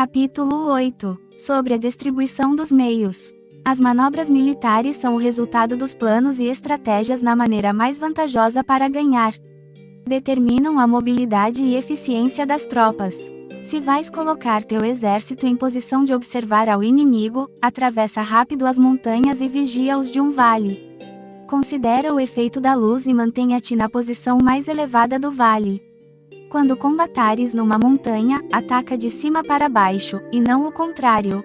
Capítulo 8. Sobre a distribuição dos meios. As manobras militares são o resultado dos planos e estratégias na maneira mais vantajosa para ganhar. Determinam a mobilidade e eficiência das tropas. Se vais colocar teu exército em posição de observar ao inimigo, atravessa rápido as montanhas e vigia-os de um vale. Considera o efeito da luz e mantenha-te na posição mais elevada do vale. Quando combatares numa montanha, ataca de cima para baixo, e não o contrário.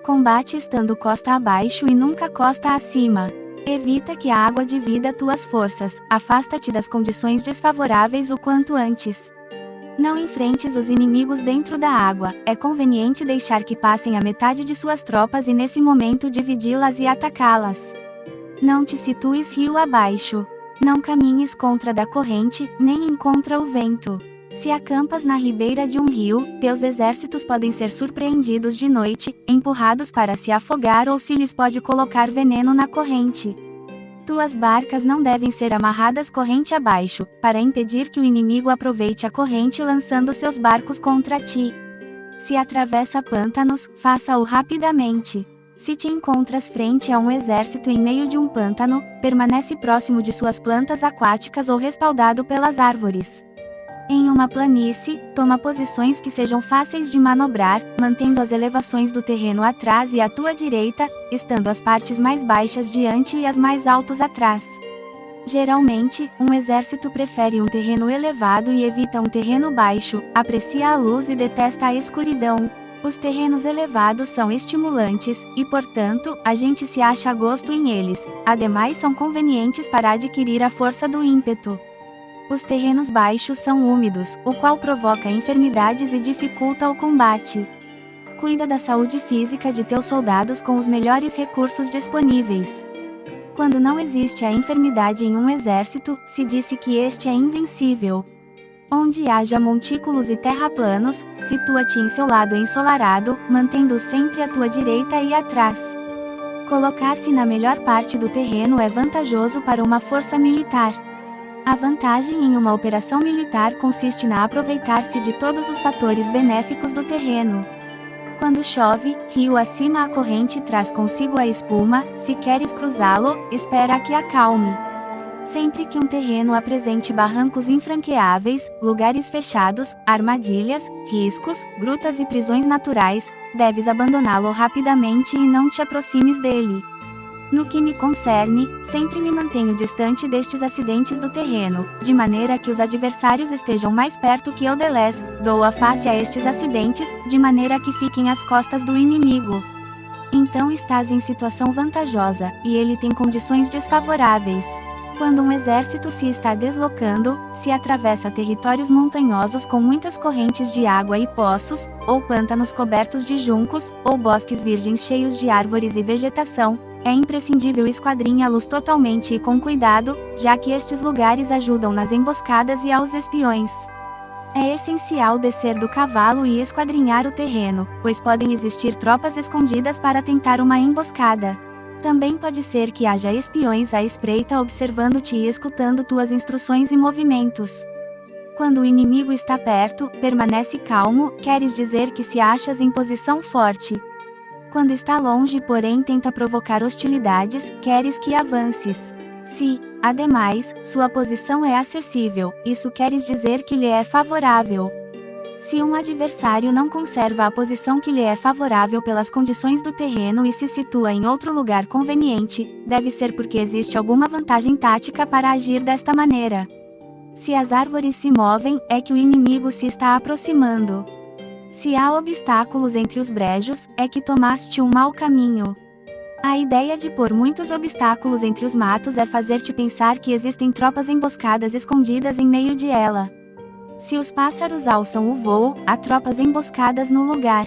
Combate estando costa abaixo e nunca costa acima. Evita que a água divida tuas forças, afasta-te das condições desfavoráveis o quanto antes. Não enfrentes os inimigos dentro da água, é conveniente deixar que passem a metade de suas tropas e nesse momento dividi-las e atacá-las. Não te situes rio abaixo. Não caminhes contra da corrente, nem contra o vento. Se acampas na ribeira de um rio, teus exércitos podem ser surpreendidos de noite, empurrados para se afogar ou se lhes pode colocar veneno na corrente. Tuas barcas não devem ser amarradas corrente abaixo, para impedir que o inimigo aproveite a corrente lançando seus barcos contra ti. Se atravessa pântanos, faça-o rapidamente. Se te encontras frente a um exército em meio de um pântano, permanece próximo de suas plantas aquáticas ou respaldado pelas árvores. Em uma planície, toma posições que sejam fáceis de manobrar, mantendo as elevações do terreno atrás e à tua direita, estando as partes mais baixas diante e as mais altas atrás. Geralmente, um exército prefere um terreno elevado e evita um terreno baixo, aprecia a luz e detesta a escuridão. Os terrenos elevados são estimulantes, e portanto, a gente se acha a gosto em eles, ademais são convenientes para adquirir a força do ímpeto. Os terrenos baixos são úmidos, o qual provoca enfermidades e dificulta o combate. Cuida da saúde física de teus soldados com os melhores recursos disponíveis. Quando não existe a enfermidade em um exército, se disse que este é invencível. Onde haja montículos e terraplanos, situa-te em seu lado ensolarado, mantendo-os sempre à tua direita e atrás. Colocar-se na melhor parte do terreno é vantajoso para uma força militar. A vantagem em uma operação militar consiste na aproveitar-se de todos os fatores benéficos do terreno. Quando chove, rio acima a corrente traz consigo a espuma, se queres cruzá-lo, espera a que acalme. Sempre que um terreno apresente barrancos infranqueáveis, lugares fechados, armadilhas, riscos, grutas e prisões naturais, deves abandoná-lo rapidamente e não te aproximes dele. No que me concerne, sempre me mantenho distante destes acidentes do terreno, de maneira que os adversários estejam mais perto que eu deles, dou a face a estes acidentes, de maneira que fiquem às costas do inimigo. Então estás em situação vantajosa, e ele tem condições desfavoráveis. Quando um exército se está deslocando, se atravessa territórios montanhosos com muitas correntes de água e poços, ou pântanos cobertos de juncos, ou bosques virgens cheios de árvores e vegetação, é imprescindível esquadrinhá-los totalmente e com cuidado, já que estes lugares ajudam nas emboscadas e aos espiões. É essencial descer do cavalo e esquadrinhar o terreno, pois podem existir tropas escondidas para tentar uma emboscada. Também pode ser que haja espiões à espreita observando-te e escutando tuas instruções e movimentos. Quando o inimigo está perto, permanece calmo, queres dizer que se achas em posição forte. Quando está longe, porém tenta provocar hostilidades, queres que avances. Se, ademais, sua posição é acessível, isso queres dizer que lhe é favorável. Se um adversário não conserva a posição que lhe é favorável pelas condições do terreno e se situa em outro lugar conveniente, deve ser porque existe alguma vantagem tática para agir desta maneira. Se as árvores se movem, é que o inimigo se está aproximando. Se há obstáculos entre os brejos, é que tomaste um mau caminho. A ideia de pôr muitos obstáculos entre os matos é fazer-te pensar que existem tropas emboscadas escondidas em meio de ela. Se os pássaros alçam o voo, há tropas emboscadas no lugar.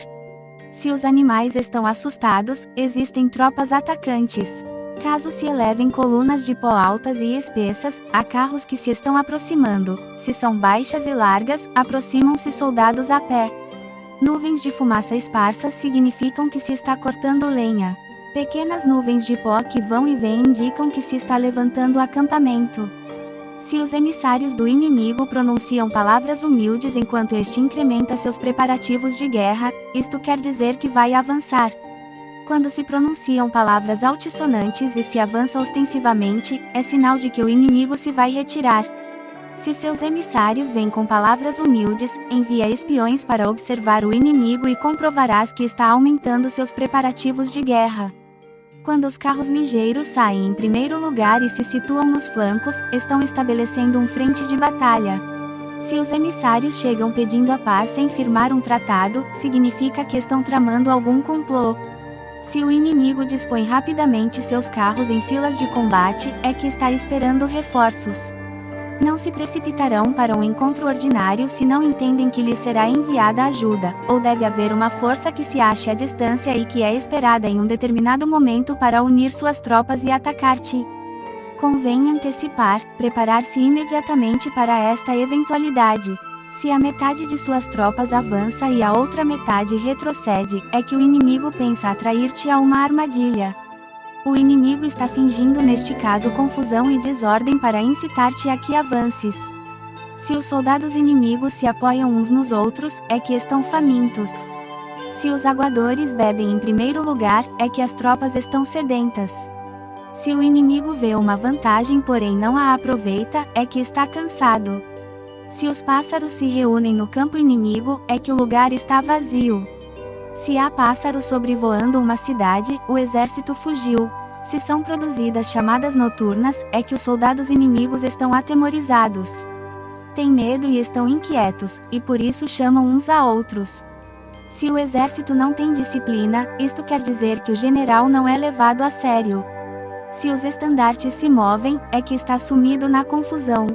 Se os animais estão assustados, existem tropas atacantes. Caso se elevem colunas de pó altas e espessas, há carros que se estão aproximando. Se são baixas e largas, aproximam-se soldados a pé. Nuvens de fumaça esparsas significam que se está cortando lenha. Pequenas nuvens de pó que vão e vêm indicam que se está levantando acampamento. Se os emissários do inimigo pronunciam palavras humildes enquanto este incrementa seus preparativos de guerra, isto quer dizer que vai avançar. Quando se pronunciam palavras altissonantes e se avança ostensivamente, é sinal de que o inimigo se vai retirar. Se seus emissários vêm com palavras humildes, envia espiões para observar o inimigo e comprovarás que está aumentando seus preparativos de guerra. Quando os carros ligeiros saem em primeiro lugar e se situam nos flancos, estão estabelecendo um frente de batalha. Se os emissários chegam pedindo a paz sem firmar um tratado, significa que estão tramando algum complô. Se o inimigo dispõe rapidamente seus carros em filas de combate, é que está esperando reforços. Não se precipitarão para um encontro ordinário se não entendem que lhes será enviada ajuda, ou deve haver uma força que se ache à distância e que é esperada em um determinado momento para unir suas tropas e atacar-te. Convém antecipar, preparar-se imediatamente para esta eventualidade. Se a metade de suas tropas avança e a outra metade retrocede, é que o inimigo pensa atrair-te a uma armadilha. O inimigo está fingindo neste caso confusão e desordem para incitar-te a que avances. Se os soldados inimigos se apoiam uns nos outros, é que estão famintos. Se os aguadores bebem em primeiro lugar, é que as tropas estão sedentas. Se o inimigo vê uma vantagem porém não a aproveita, é que está cansado. Se os pássaros se reúnem no campo inimigo, é que o lugar está vazio. Se há pássaros sobrevoando uma cidade, o exército fugiu. Se são produzidas chamadas noturnas, é que os soldados inimigos estão atemorizados. Têm medo e estão inquietos, e por isso chamam uns a outros. Se o exército não tem disciplina, isto quer dizer que o general não é levado a sério. Se os estandartes se movem, é que está sumido na confusão.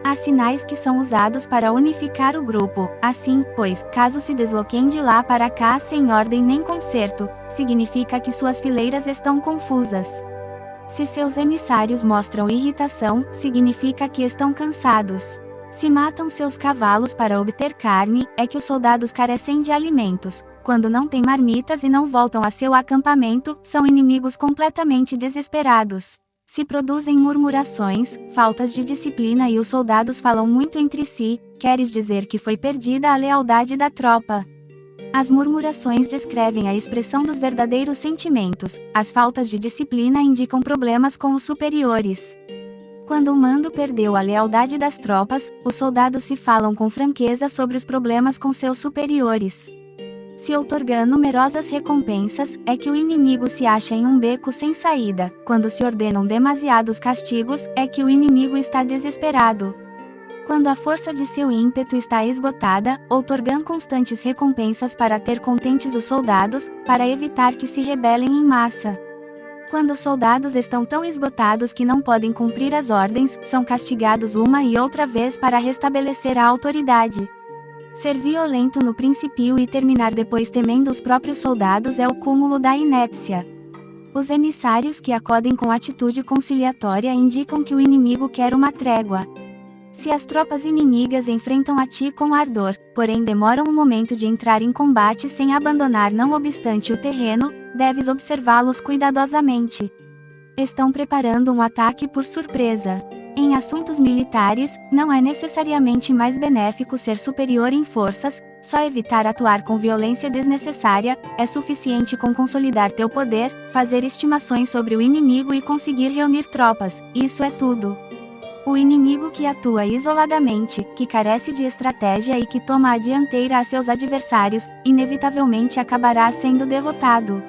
Há sinais que são usados para unificar o grupo, assim, pois, caso se desloquem de lá para cá sem ordem nem conserto, significa que suas fileiras estão confusas. Se seus emissários mostram irritação, significa que estão cansados. Se matam seus cavalos para obter carne, é que os soldados carecem de alimentos. Quando não têm marmitas e não voltam a seu acampamento, são inimigos completamente desesperados. Se produzem murmurações, faltas de disciplina e os soldados falam muito entre si, queres dizer que foi perdida a lealdade da tropa. As murmurações descrevem a expressão dos verdadeiros sentimentos, as faltas de disciplina indicam problemas com os superiores. Quando o mando perdeu a lealdade das tropas, os soldados se falam com franqueza sobre os problemas com seus superiores. Se outorgar numerosas recompensas, é que o inimigo se acha em um beco sem saída. Quando se ordenam demasiados castigos, é que o inimigo está desesperado. Quando a força de seu ímpeto está esgotada, outorgam constantes recompensas para ter contentes os soldados, para evitar que se rebelem em massa. Quando os soldados estão tão esgotados que não podem cumprir as ordens, são castigados uma e outra vez para restabelecer a autoridade. Ser violento no princípio e terminar depois temendo os próprios soldados é o cúmulo da inépcia. Os emissários que acodem com atitude conciliatória indicam que o inimigo quer uma trégua. Se as tropas inimigas enfrentam a ti com ardor, porém demoram um momento de entrar em combate sem abandonar não obstante o terreno, deves observá-los cuidadosamente. Estão preparando um ataque por surpresa. Em assuntos militares, não é necessariamente mais benéfico ser superior em forças, só evitar atuar com violência desnecessária, é suficiente com consolidar teu poder, fazer estimações sobre o inimigo e conseguir reunir tropas, isso é tudo. O inimigo que atua isoladamente, que carece de estratégia e que toma a dianteira a seus adversários, inevitavelmente acabará sendo derrotado.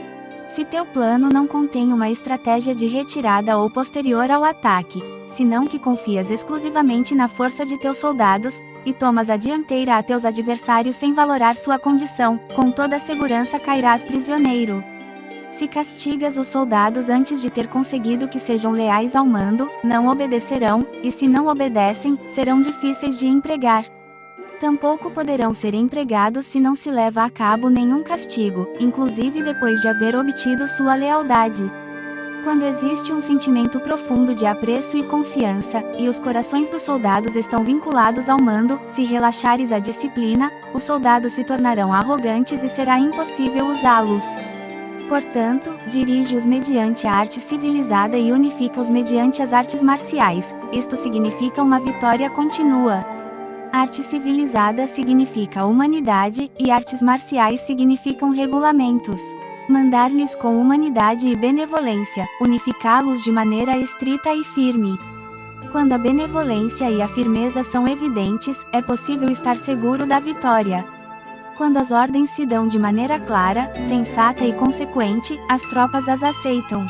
Se teu plano não contém uma estratégia de retirada ou posterior ao ataque, senão que confias exclusivamente na força de teus soldados, e tomas a dianteira a teus adversários sem valorar sua condição, com toda a segurança cairás prisioneiro. Se castigas os soldados antes de ter conseguido que sejam leais ao mando, não obedecerão, e se não obedecem, serão difíceis de empregar. Tampouco poderão ser empregados se não se leva a cabo nenhum castigo, inclusive depois de haver obtido sua lealdade. Quando existe um sentimento profundo de apreço e confiança, e os corações dos soldados estão vinculados ao mando, se relaxares a disciplina, os soldados se tornarão arrogantes e será impossível usá-los. Portanto, dirige-os mediante a arte civilizada e unifica-os mediante as artes marciais. Isto significa uma vitória contínua. Arte civilizada significa humanidade, e artes marciais significam regulamentos. Mandar-lhes com humanidade e benevolência, unificá-los de maneira estrita e firme. Quando a benevolência e a firmeza são evidentes, é possível estar seguro da vitória. Quando as ordens se dão de maneira clara, sensata e consequente, as tropas as aceitam.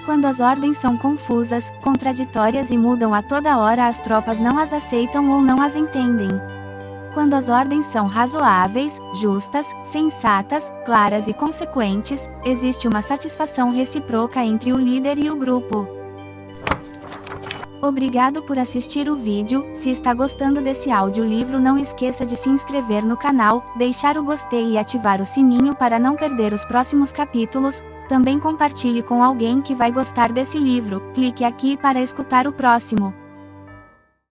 Quando as ordens são confusas, contraditórias e mudam a toda hora, as tropas não as aceitam ou não as entendem. Quando as ordens são razoáveis, justas, sensatas, claras e consequentes, existe uma satisfação recíproca entre o líder e o grupo. Obrigado por assistir o vídeo. Se está gostando desse audiolivro, não esqueça de se inscrever no canal, deixar o gostei e ativar o sininho para não perder os próximos capítulos. Também compartilhe com alguém que vai gostar desse livro. Clique aqui para escutar o próximo.